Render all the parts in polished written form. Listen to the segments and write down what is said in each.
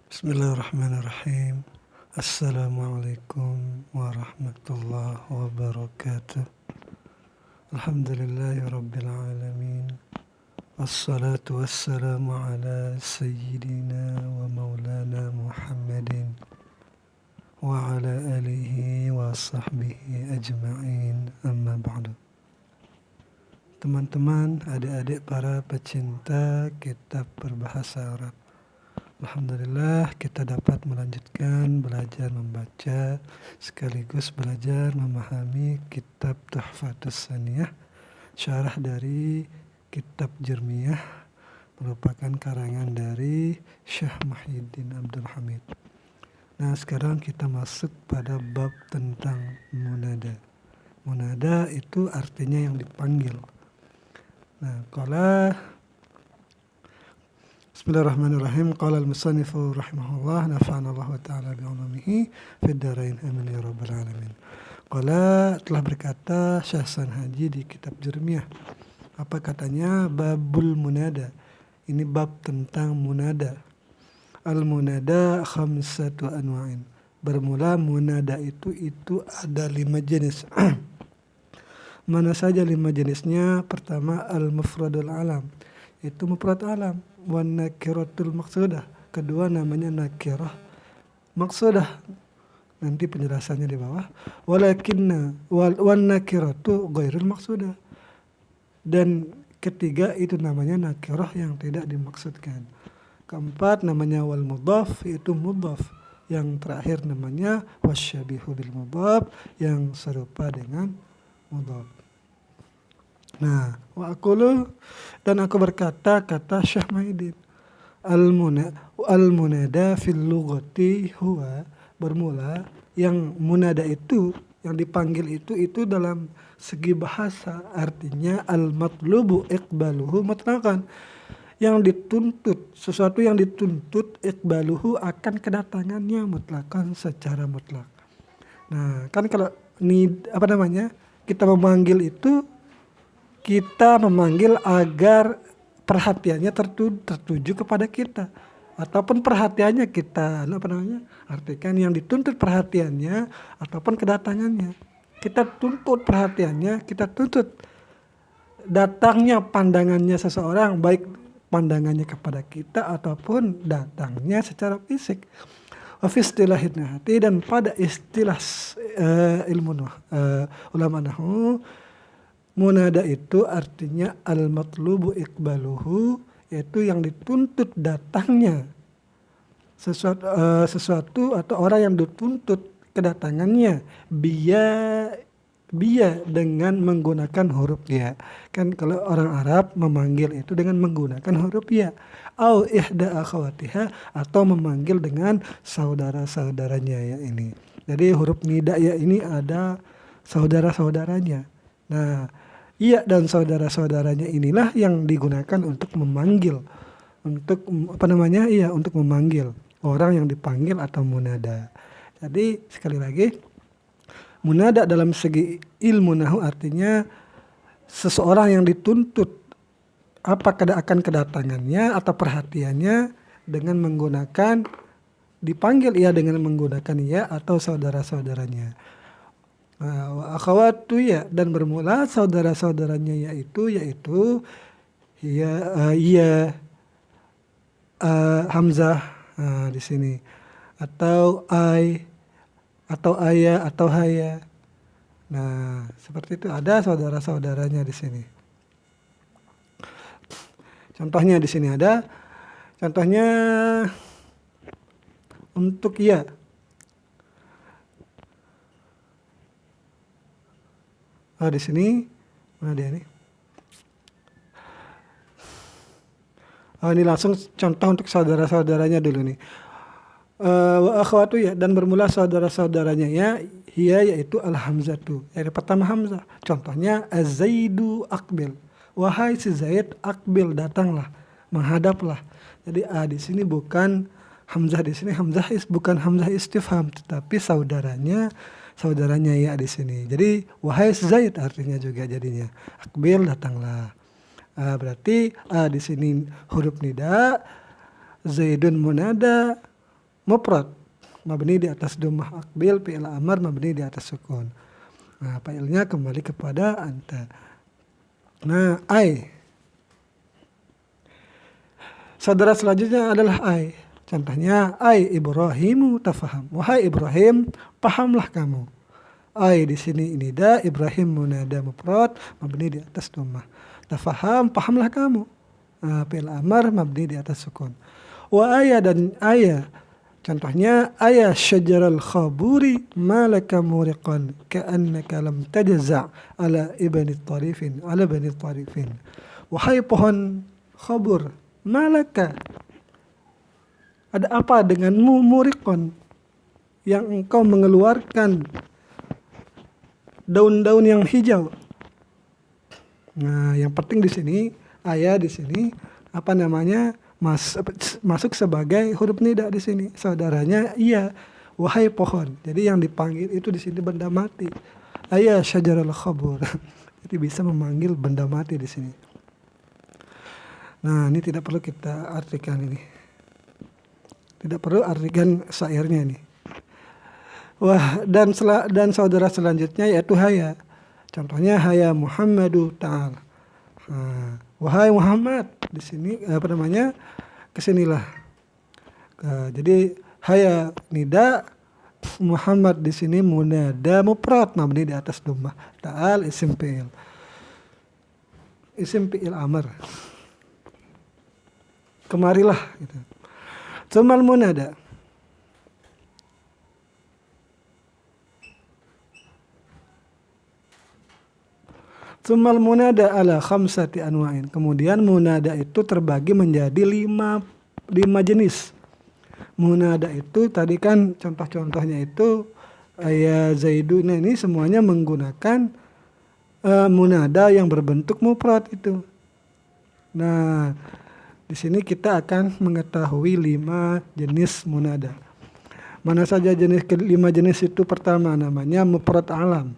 Bismillahirrahmanirrahim. Assalamualaikum warahmatullahi wabarakatuh. Alhamdulillahi rabbil alamin. Wassalatu wassalamu ala sayyidina wa maulana Muhammadin wa ala alihi wa sahbihi ajma'in, amma ba'du. Teman-teman, adik-adik para pecinta kitab berbahasa Arab, alhamdulillah kita dapat melanjutkan belajar membaca sekaligus belajar memahami kitab Tuhfatus Saniyah, syarah dari kitab Jermiyah, merupakan karangan dari Syekh Muhyiddin Abdul Hamid. Nah, sekarang kita masuk pada bab tentang munada. Munada itu artinya yang dipanggil. Nah, Bismillahirrahmanirrahim. Qala al-musannifu rahimahullah, nafa'ana Allah ta'ala bi'ulumihi fid dharain, amin ya rabbal alamin. Qala, telah berkata Syekh Hasan Haji di kitab Jermiyah. Apa katanya? Babul munada. Ini bab tentang munada. Al-munada khamsatu anwa'in. Bermula munada itu ada 5 jenis. Mana saja 5 jenisnya? Pertama, al-mufradul alam. Itu mufrad alam. Wan nakiratul maqsudah. Kedua namanya nakirah maqsudah. Nanti penjelasannya di bawah. Walakinna wan nakiratu ghairul maqsudah. Dan ketiga itu namanya nakirah yang tidak dimaksudkan. Keempat namanya wal mudhaf, itu mudhaf. Yang terakhir namanya wasyabihu bil mudhaf, yang serupa dengan mudhaf. Nah, wa aqulu, dan aku berkata, kata Syekh Muhyiddin, al-munada fil lughati huwa, bermula, yang munada itu, yang dipanggil itu dalam segi bahasa artinya al-matlubu iqbaluhu mutlaqan, yang dituntut, sesuatu yang dituntut iqbaluhu akan kedatangannya mutlaqan, secara mutlak. Nah, kan kalau ini kita memanggil itu, kita memanggil agar perhatiannya tertuju kepada kita, ataupun perhatiannya kita artikan yang dituntut perhatiannya ataupun kedatangannya. Kita tuntut perhatiannya, kita tuntut datangnya pandangannya seseorang, baik pandangannya kepada kita ataupun datangnya secara fisik. Wa fi istilahin nahati, dan pada istilah ilmu ulama nahwu, munada itu artinya al-matlubu iqbaluhu, yaitu yang dituntut datangnya sesuatu atau orang yang dituntut kedatangannya, biya dengan menggunakan huruf ya. Kan kalau orang Arab memanggil itu dengan menggunakan huruf ya, au ihda akhawatiha, atau memanggil dengan saudara-saudaranya ya ini. Jadi huruf nida ya ini ada saudara-saudaranya. Nah, iya dan saudara-saudaranya inilah yang digunakan untuk memanggil, untuk untuk memanggil orang yang dipanggil atau munada. Jadi sekali lagi, munada dalam segi ilmu nahwu artinya seseorang yang dituntut akan kedatangannya atau perhatiannya dengan menggunakan, dipanggil ia dengan menggunakan ia atau saudara-saudaranya. Wa akhawatu ya, dan bermula saudara-saudaranya yaitu hamzah di sini, atau atau ayah atau haya. Nah, seperti itu, ada saudara-saudaranya di sini. Contohnya di sini ada, contohnya untuk ya. Di sini mana dia nih? Ini langsung contoh untuk saudara-saudaranya dulu nih. Wa akhwatu ya, dan bermula saudara-saudaranya ya, hiya yaitu al-hamzatu. Yang pertama hamzah. Contohnya az-zaidu aqbil. Wahai si Zaid, aqbil, datanglah, menghadaplah. Jadi di sini bukan hamzah, di sini bukan hamzah istifham, tetapi saudaranya ya di sini. Jadi wahai Zaid artinya juga jadinya. Aqbil, datanglah. Berarti di sini huruf nida, Zaidun munada, mufrad mabni di atas dhammah aqbil, fi'il amr mabni di atas sukun. Nah, fa'ilnya kembali kepada anta. Nah, ai. Saudara selanjutnya adalah ai. Contohnya, ai Ibrahimu tafaham. Wahai Ibrahim, pahamlah kamu. Ai di sini nida, Ibrahim munada mufrad mabni di atas dhammah. Tafaham, pahamlah kamu. Fi'il amr mabni di atas sukun. Wa aya dan aya. Contohnya, aya syajaral khaburi malaka muriqan ka'annaka lam tajza' ala bani tarifin. Wahai pohon khabur, malaka, ada apa denganmu muriqan, yang engkau mengeluarkan daun-daun yang hijau. Nah, yang penting di sini, aya di sini masuk sebagai huruf nida di sini. Saudaranya iya, wahai pohon. Jadi yang dipanggil itu di sini benda mati. Aya syajaral khabur. Jadi bisa memanggil benda mati di sini. Nah, ini tidak perlu kita artikan ini. Tidak perlu artikan syairnya ini. Wah, dan saudara selanjutnya yaitu haya. Contohnya haya Muhammadu ta'ala. Wahai Muhammad, di sini kesinilah. Jadi haya nida, Muhammad di sini munada mufrad mabni di atas dhammah. Ta'al isim fi'il amr. Kemarilah gitu. Tsumal munada. Tsumal munada ala khamsati anwa'in. Kemudian munada itu terbagi menjadi lima jenis. Munada itu tadi kan contoh-contohnya itu ya Zaiduna, ini semuanya menggunakan munada yang berbentuk mufrad itu. Nah, di sini kita akan mengetahui 5 jenis munada. Mana saja lima jenis itu? Pertama namanya mufrad alam.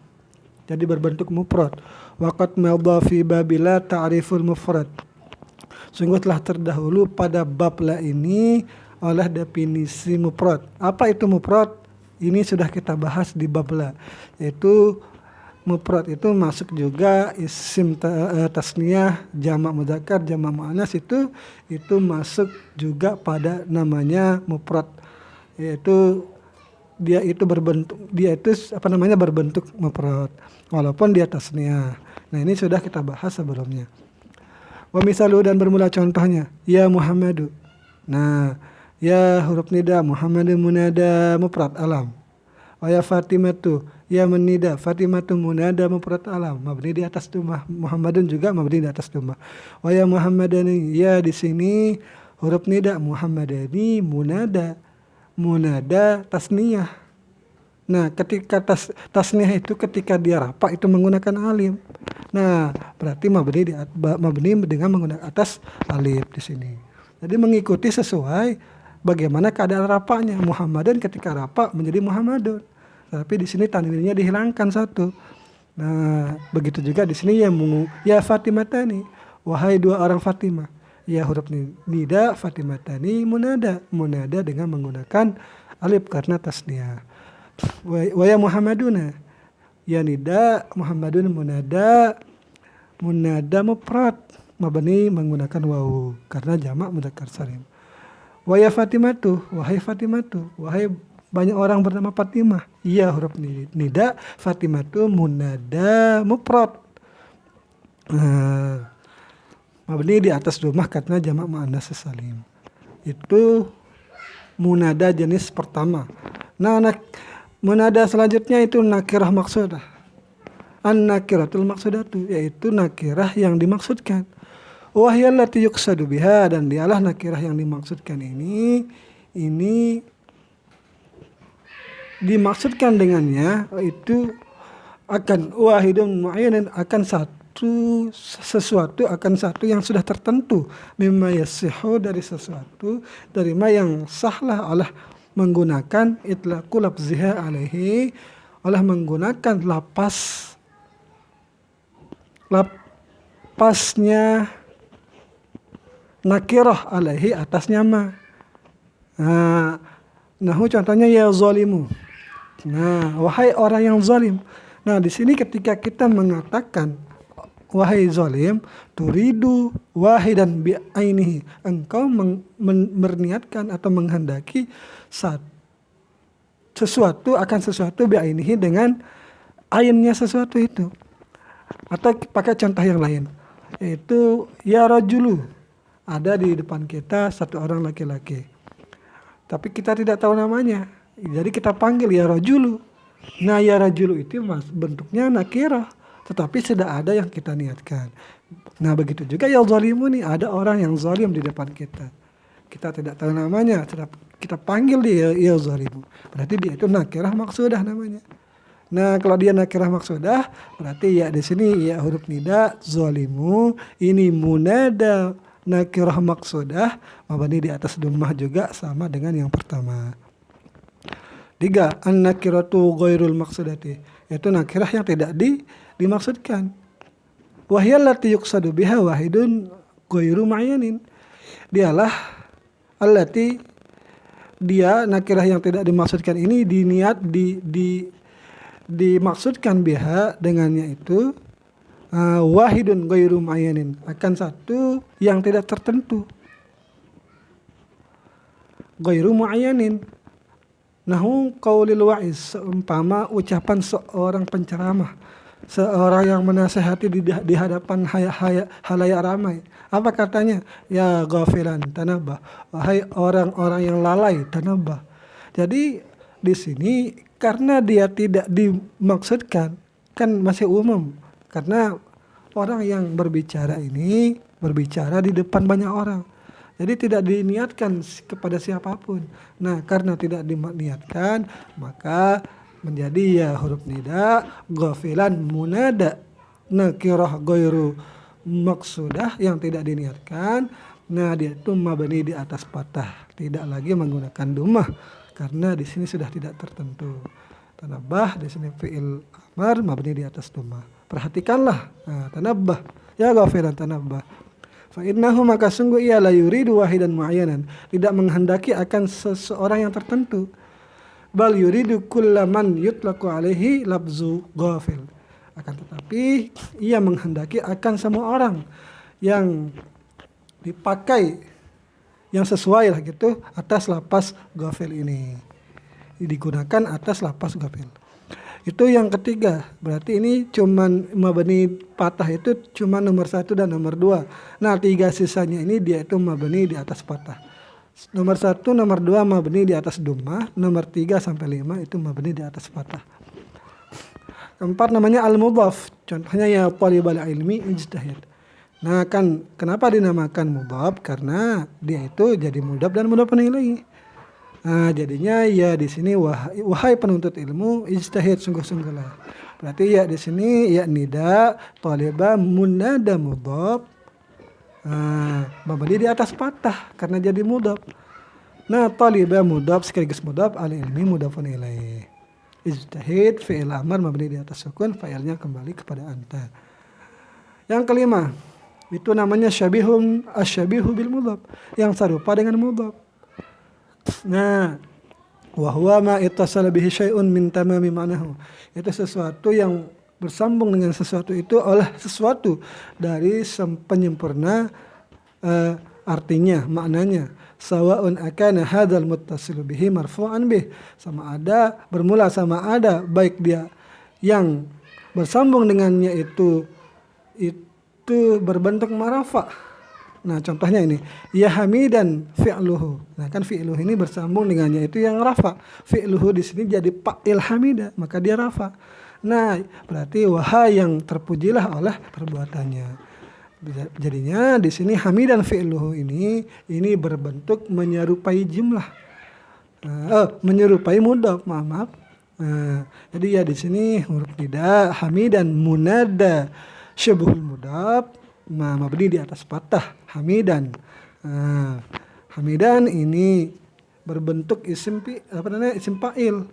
Jadi berbentuk mufrad. Waqad madha fi babila ta'riful mufrad. Sungguh telah terdahulu pada bab la ini oleh definisi mufrad. Apa itu mufrad? Ini sudah kita bahas di bab la. Yaitu mufrad itu masuk juga isim tasniyah, jamak mudzakkar, jamak muannas itu masuk juga pada namanya mufrad. Yaitu dia itu berbentuk mufrad walaupun dia tasniyah. Nah, ini sudah kita bahas sebelumnya. Wa misalu, dan bermula contohnya, ya Muhammadu. Nah, ya huruf nida, Muhammadu munada mufrad alam. Wa ya Fatimatu, ya menida, Fatimatu munada mufrad alam mabni di atas dhammah. Muhammadun juga mabni di atas dhammah. Wa ya Muhammadani, ya di sini huruf nida, Muhammadani munada tasniyah. Nah, ketika tasniyah itu ketika dia rafa itu menggunakan alif. Nah, berarti mabni dengan menggunakan atas alif di sini. Jadi mengikuti sesuai bagaimana keadaan rafanya. Muhammadan ketika rafa menjadi Muhammadun. Tapi di sini tanwinnya dihilangkan satu. Nah, begitu juga di sini ya Fatimatani, wahai 2 orang Fatimah. Ya huruf nida, Fatimatani munada dengan menggunakan alif karena tasniyah. Wa ya Muhammaduna, ya nida, Muhammadun munada mufrad mabni menggunakan wawu karena jamak mudzakkar salim. Wa ya Fatimatu, wahai Fatimatu, wahai banyak orang bernama Fatimah. Iya huruf nida, Fatimatu munada mufrad mabni di atas dhammah karena jamak muannas salim. Itu munada jenis pertama. Nah, munada selanjutnya itu nakirah maksudah. An-nakiratul maksudatu, yaitu nakirah yang dimaksudkan. Wahyal lati yuqsadu biha, dan dialah nakirah yang dimaksudkan ini dimaksudkan dengannya itu akan wahidun mu'ayyanan, akan sesuatu yang sudah tertentu, mimma yasihu, dari sesuatu dari ma yang sahlah oleh menggunakan itlaqul lafziha alaihi, oleh menggunakan lapasnya nakirah alaihi atasnya ma. Nah, Nahu contohnya ya zalimu. Nah, wahai orang yang zalim. Nah, di sini ketika kita mengatakan wahai zalim, turidu wahidan bi ainihi. Engkau berniatkan atau menghendaki sesuatu akan sesuatu bi ainihi dengan ainnya sesuatu itu. Atau pakai contoh yang lain, yaitu ya rajulu. Ada di depan kita satu orang laki-laki. Tapi kita tidak tahu namanya. Jadi kita panggil ya rajulu. Nah ya rajulu itu bentuknya nakirah. Tetapi sudah ada yang kita niatkan. Nah begitu juga ya zalimu nih. Ada orang yang zalim di depan kita. Kita tidak tahu namanya. Kita panggil dia ya zalimu. Berarti dia itu nakirah maksudah namanya. Nah kalau dia nakirah maksudah. Berarti ya di sini ya huruf nida zalimu. Ini munada nakirah maksudah, mabani di atas dhammah juga sama dengan yang pertama. 3. An-nakiratu ghairul maksudati, yaitu nakirah yang tidak dimaksudkan. Wa hiya allati yuqsadu biha wahidun ghairu ma'yanin. Dialah allati, dia nakirah yang tidak dimaksudkan ini dimaksudkan biha dengannya itu wahidun ghairu ma'yanin, akan satu yang tidak tertentu. Ghairu ma'yanin nahu qaulil wa'iz, seumpama ucapan seorang penceramah, seorang yang menasihati di hadapan halayak ramai. Apa katanya? Ya ghafilan tanabbah, wahai orang-orang yang lalai tanabbah. Jadi di sini karena dia tidak dimaksudkan, kan masih umum. Karena orang yang berbicara ini berbicara di depan banyak orang. Jadi tidak diniatkan kepada siapapun. Nah karena tidak diniatkan maka menjadi ya huruf nida ghafilan munada nakirah ghairu maksudah yang tidak diniatkan. Nah dia itu mabni di atas fathah, tidak lagi menggunakan dhammah karena di sini sudah tidak tertentu. Tanabbah di sini fi'il amar mabni di atas dhammah. Perhatikanlah, tanabbah, ya ghafiran tanabbah. Fa innahu, maka sungguh ia la yuridu wahidan mu'ayyanan, tidak menghendaki akan seseorang yang tertentu. Bal yuridu kullaman yutlaqu alaihi labzu ghafil. Akan tetapi ia menghendaki akan semua orang yang dipakai yang sesuai lah gitu atas lapas ghafil ini. Digunakan atas lapas ghafil. Itu yang ketiga, berarti ini cuman mabni fathah itu cuma nomor 1 dan nomor 2. Nah 3 sisanya ini dia itu mabni di atas fathah. Nomor 1, nomor 2 mabni di atas dhammah, nomor 3 sampai 5 itu mabni di atas fathah. Keempat namanya al-mudhaf, contohnya ya talibal ilmi ijtahid. Nah kan kenapa dinamakan mudhaf? Karena dia itu jadi mudhaf dan mudhaf ilaih. Nah, jadinya ya di sini wahai penuntut ilmu ijtihad, sungguh-sungguhlah. Berarti ya di sini ya nida talibah munada mudhaf. Mabni di atas fathah karena jadi mudhaf. Nah, talibah mudhaf sekaligus mudhaf, al ilmi mudhafun ilaih. Ijtihad fi'il amar mabni di atas sukun, fa'ilnya kembali kepada anta. Yang kelima, itu namanya asyabihu bil mudhaf, yang serupa dengan mudhaf. Nah, wa huwa ma ittasala bihi syai'un min tamami ma'nahu. Itu sesuatu yang bersambung dengan sesuatu itu oleh sesuatu dari penyempurna artinya, maknanya. Sawa'un akana hadzal muttasilu bihi marfu'an bih, sama ada bermula sama ada baik dia yang bersambung dengannya itu berbentuk marafa. Nah contohnya ini ya hamidan fi'luhu. Nah kan fi'luhu ini bersambung dengannya itu yang rafa. Fi'luhu di sini jadi fa'il hamida, maka dia rafa. Nah berarti wahai yang terpujilah oleh perbuatannya. Jadinya di sini hamidan fi'luhu ini berbentuk menyerupai jumlah. Menyerupai mudhaf, maaf. Jadi ya di sini huruf nida hamidan munada syabhul mudhaf. Nah, mabni di atas fathah hamidan. Hamidan ini berbentuk isim fa'il.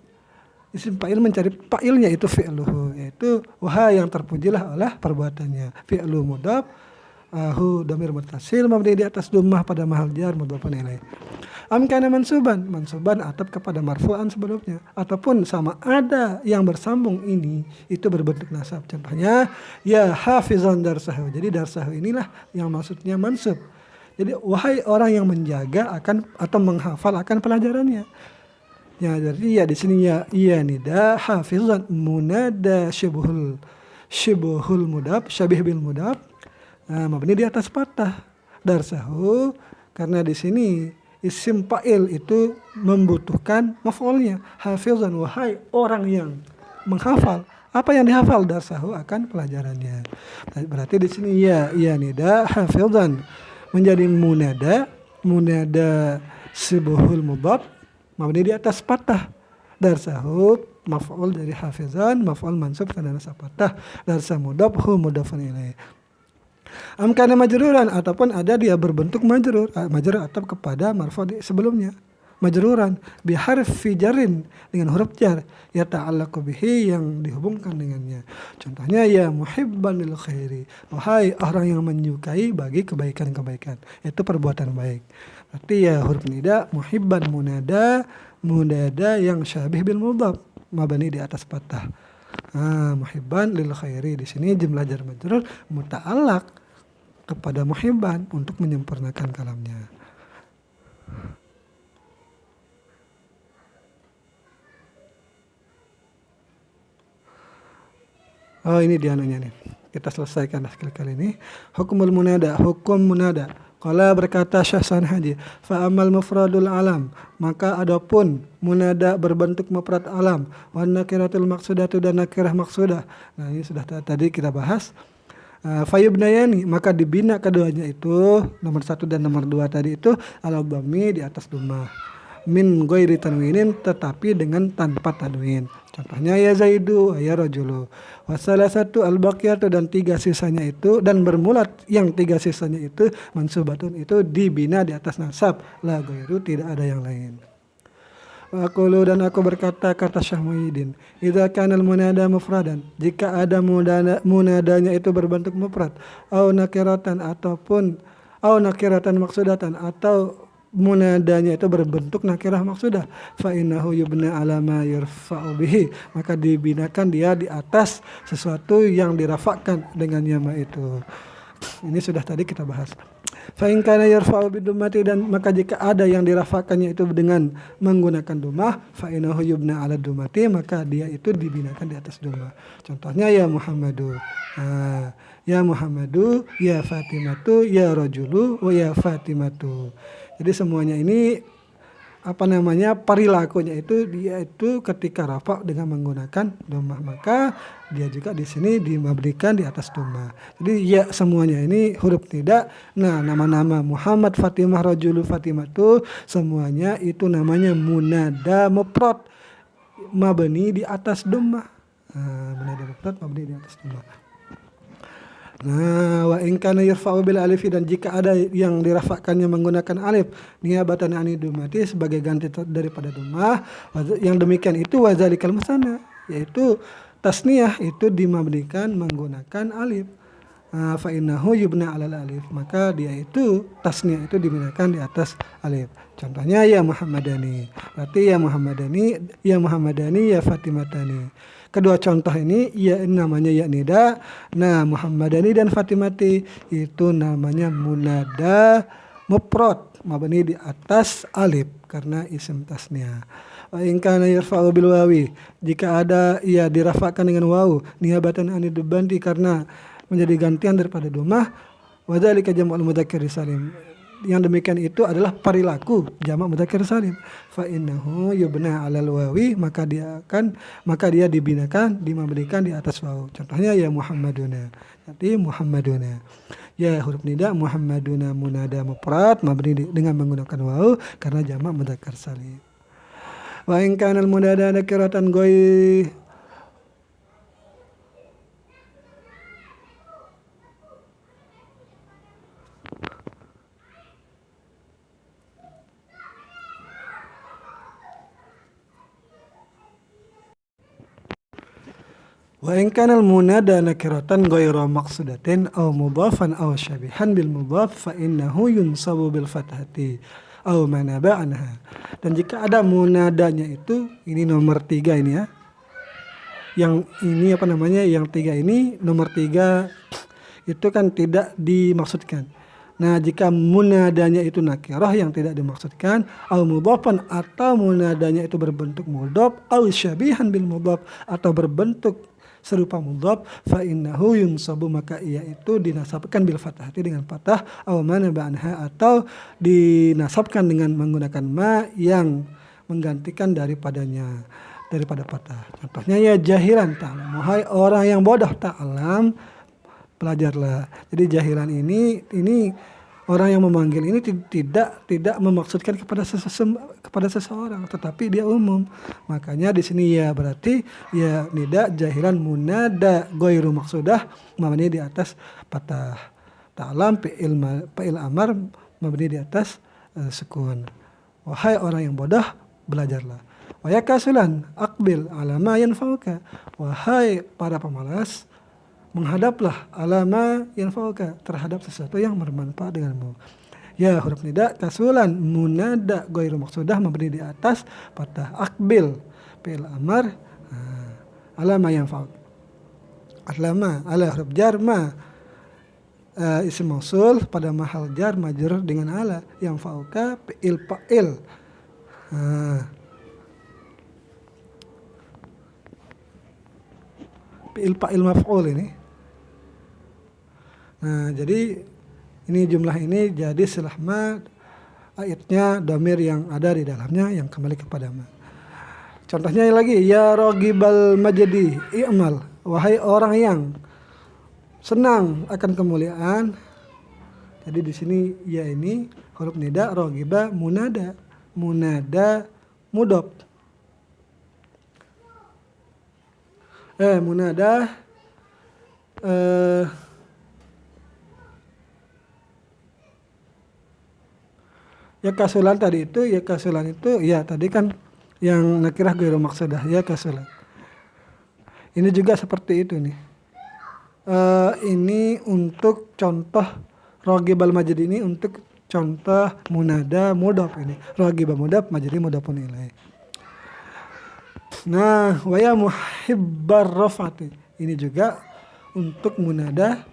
Isim fa'il mencari fa'ilnya itu fi'luhu, yaitu wahai yang terpujilah oleh perbuatannya. Fi'lu mudhaf hu dhamir muttasil mabni di atas dhammah pada mahal jar mudhofun ilaih. Am kana mansuban atap kepada marfu'an sebelumnya, ataupun sama ada yang bersambung ini itu berbentuk nasab. Contohnya ya hafizan darsahu. Jadi darsahu inilah yang maksudnya mansub. Jadi wahai orang yang menjaga akan atau menghafal akan pelajarannya. Ya, jadi ya di sini ya iya nida hafizan munada syibhul mudab syabih bil mudab. Nah, mabni di atas fathah darsahu karena di sini isim fa'il itu membutuhkan maf'ulnya. Hafizan wahai orang yang menghafal. Apa yang dihafal darsahu akan pelajarannya. Berarti di sini ya iya nida hafizan menjadi munada syibhul mudab mabni di atas fathah. Darsahu maf'ul dari hafizan, maf'ul mansub karena nasab fathah. Darsa mudhaf hu mudhafun ilaih. Am kana majruran ataupun ada dia berbentuk majrur atap kepada marfu' sebelumnya. Majruran bi harfi jarrin dengan huruf jar ya ta'allaqu bihi yang dihubungkan dengannya. Contohnya ya muhibban lil khairi. Wahai orang yang menyukai bagi kebaikan-kebaikan. Itu perbuatan baik. Berarti ya huruf nida muhibban munada yang syabih bil mudhaf mabni di atas fathah. Muhibban lil khairi di sini jumlah jar majrur muta'allaq kepada muhibban untuk menyempurnakan kalamnya. Oh ini dianunya nih. Kita selesaikan kali ini. Hukum munada. Qala berkata Syahsan Haji, fa amal mufradul alam, maka adapun munada berbentuk mufrad alam, wan nakiratul maqsudatu dan nakirah maqsudah. Nah, ini sudah tadi kita bahas. Fayubnayani, maka dibina keduanya itu, nomor 1 dan nomor 2 tadi itu ala dhammi di atas dhammah. Min ghairi tanwinin, tetapi dengan tanpa tanwin. Contohnya ya Zaidu, ya Rajulu. Wasalah satu al-baqiyatu dan 3 sisanya itu, dan bermulat yang 3 sisanya itu mansubatun itu dibina di atas nasab. La ghairu, tidak ada yang lain. Wa aqulu dan aku berkata kata Syekh Muhyiddin, idza kana al-munada mufradan, jika ada munadanya itu berbentuk mufrad, au nakiratan ataupun au nakiratan maksudatan atau munadanya itu berbentuk nakirah maksudah, fa innahu yubna ala ma yarfa'u bihi, maka dibinakan dia di atas sesuatu yang dirafakkan dengan yama itu. Ini sudah tadi kita bahas. Fa in kana yarfa'u bidummati, dan maka jika ada yang dirafakannya itu dengan menggunakan dumah, fa innahu yubna ala dummati, maka dia itu dibinakan di atas dumah. Contohnya ya Muhammadu. Ya Muhammadu, ya Fatimatu, ya Rajulu, wa ya Fatimatu. Jadi semuanya ini perilakunya itu dia itu ketika rafa dengan menggunakan dhammah, maka dia juga di sini dimabnikan di atas dhammah. Jadi ya semuanya ini huruf nida. Nah, nama-nama Muhammad, Fatimah, Rajulu, Fatimatu semuanya itu namanya munada mufrad mabni di atas dhammah. Munada mufrad mabni di atas dhammah. Nah, wa in kana yarfa'u bil alif, dan jika ada yang dirafakkannya menggunakan alif niyabatan ani dumati sebagai ganti daripada dhammah, yang demikian itu wazalikal musanna, yaitu tasniyah itu dimabnikan menggunakan alif. Fa innahu yubna 'alal alif, maka dia itu tasniyah itu dibinakan di atas alif. Contohnya ya Muhammadani. Berarti ya Muhammadani, ya Fatimatani. Kedua contoh ini ya namanya ya nida. Nah, Muhammadani dan Fatimati itu namanya munada mufrad mabni di atas alif karena isim tasniyah. Wa in kana yarfa'u bil wawi, jika ada ia dirafakkan dengan wawu niyabatan anid dubanti karena menjadi gantian daripada dhammah, wa dzalika jam'ul mudzakkar salim. Yang demikian itu adalah perilaku jamak mudzakkar salim. Fa innahu yubna 'alal wawi, maka dia dibinakan dimabnikan di atas wawu. Contohnya ya Muhammaduna. Jadi Muhammaduna. Ya huruf nida Muhammaduna munada mufrad mabni dengan menggunakan wawu karena jamak mudzakkar salim. Wa in kana al munada nakiratan Wa in kana al-munada nakiratan ghayra maqsudatin aw mudhafan aw syabihan bil mudhaf fa innahu yunsabu bil fathati aw manaba anha. Dan jika ada munadanya itu, ini nomor 3 ini ya. Yang ini yang 3 ini, nomor 3 itu kan tidak dimaksudkan. Nah, jika munadanya itu nakirah yang tidak dimaksudkan, au mudhafan atau munadanya itu berbentuk mudhaf, au syabihan bil mudhaf atau berbentuk serupa mudhaf, fa innahu yunsabu, maka ia itu dinasabkan bil fathati dengan fathah, au manaba anha atau dinasabkan dengan menggunakan ma yang menggantikan daripada fathah. Contohnya ya jahilan ta'lam, wahai orang yang bodoh ta'lam, belajarlah. Jadi jahilan ini orang yang memanggil ini tidak memaksudkan kepada seseorang, tetapi dia umum. Makanya di sini ya berarti ya nida jahilan munada ghairu maqsudah mabni di atas fathah. Ta'lam fi'il amar mabni di atas sukun. Wahai orang yang bodoh, belajarlah. Wa ya kasulan aqbil ala ma yanfa'uka. Wahai para pemalas, menghadaplah alama yang fauka, terhadap sesuatu yang bermanfaat denganmu. Ya huruf nida kasulan munada ghairu maqsudah mabni di atas fathah. Aqbil fi'il amar alama yang fauk. Alama ala huruf jar ma isim mausul pada mahal jar majrur dengan ala, yang fauka fi'il fa'il. Fi'il fa'il maf'ul ini. Nah, jadi ini jumlah ini jadi setelah ma ayatnya dhamir yang ada di dalamnya yang kembali kepada ma. Contohnya lagi, ya ragibal majdi i'mal, wahai orang yang senang akan kemuliaan. Jadi di sini ya ini huruf nida ragiba munada mudhaf. Munada ya kasulan tadi itu, ya kasulan itu ya tadi kan yang nakirah ghairu maqsudah, ya kasulan. Ini juga seperti itu nih. Ini untuk contoh ragibal majdi, ini untuk contoh munada mudhaf ini. Ragibah mudhaf, majdi mudhafun ilaih. Nah, wa ya muhibbar rafati, ini juga untuk munada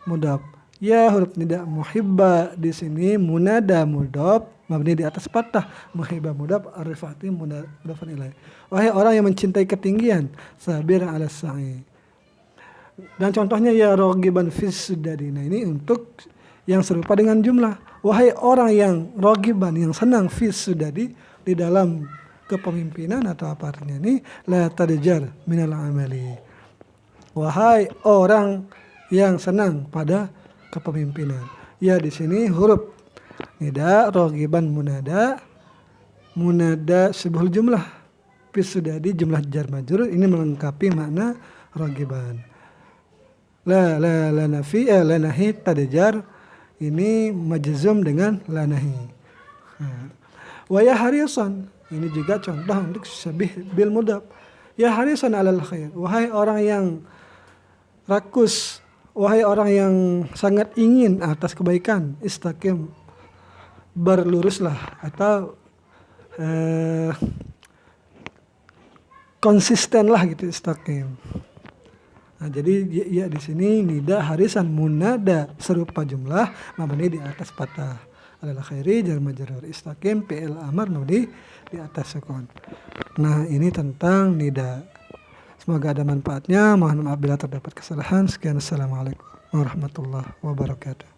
mudhaf. Ya huruf nida muhibba di sini munada mudhaf mabni di atas fathah, muhibba mudhaf arifati mudhafun ilaih. Wahai orang yang mencintai ketinggian, sabir ala sa'i. Dan contohnya ya ragiban fis sudadi. Nah, ini untuk yang serupa dengan jumlah. Wahai orang yang ragiban, yang senang fis sudadi, di dalam kepemimpinan, atau apa artinya ini, la tadjar minal amali. Wahai orang yang senang pada kepemimpinan. Ya di sini huruf nida ragiban munada sebuah jumlah fis sudadi, jumlah jar majrur, ini melengkapi makna ragiban. La nafi la nahi tadjar, ini majzum dengan la nahi. Wa ya harisan, ini juga contoh untuk syabih bil mudhaf. Ya harisan alal khair, wahai orang yang rakus, wahai orang yang sangat ingin atas kebaikan, istaqim, berluruslah atau konsistenlah gitu, istaqim. Nah, jadi ya di sini nida harisan munada serupa jumlah mabni di atas fathah. Alal khairi jar majrur, istaqim fi'il amar mabni di atas sukun. Nah, ini tentang nida. Semoga ada manfaatnya. Mohon maaf bila terdapat kesalahan. Sekian, assalamualaikum warahmatullahi wabarakatuh.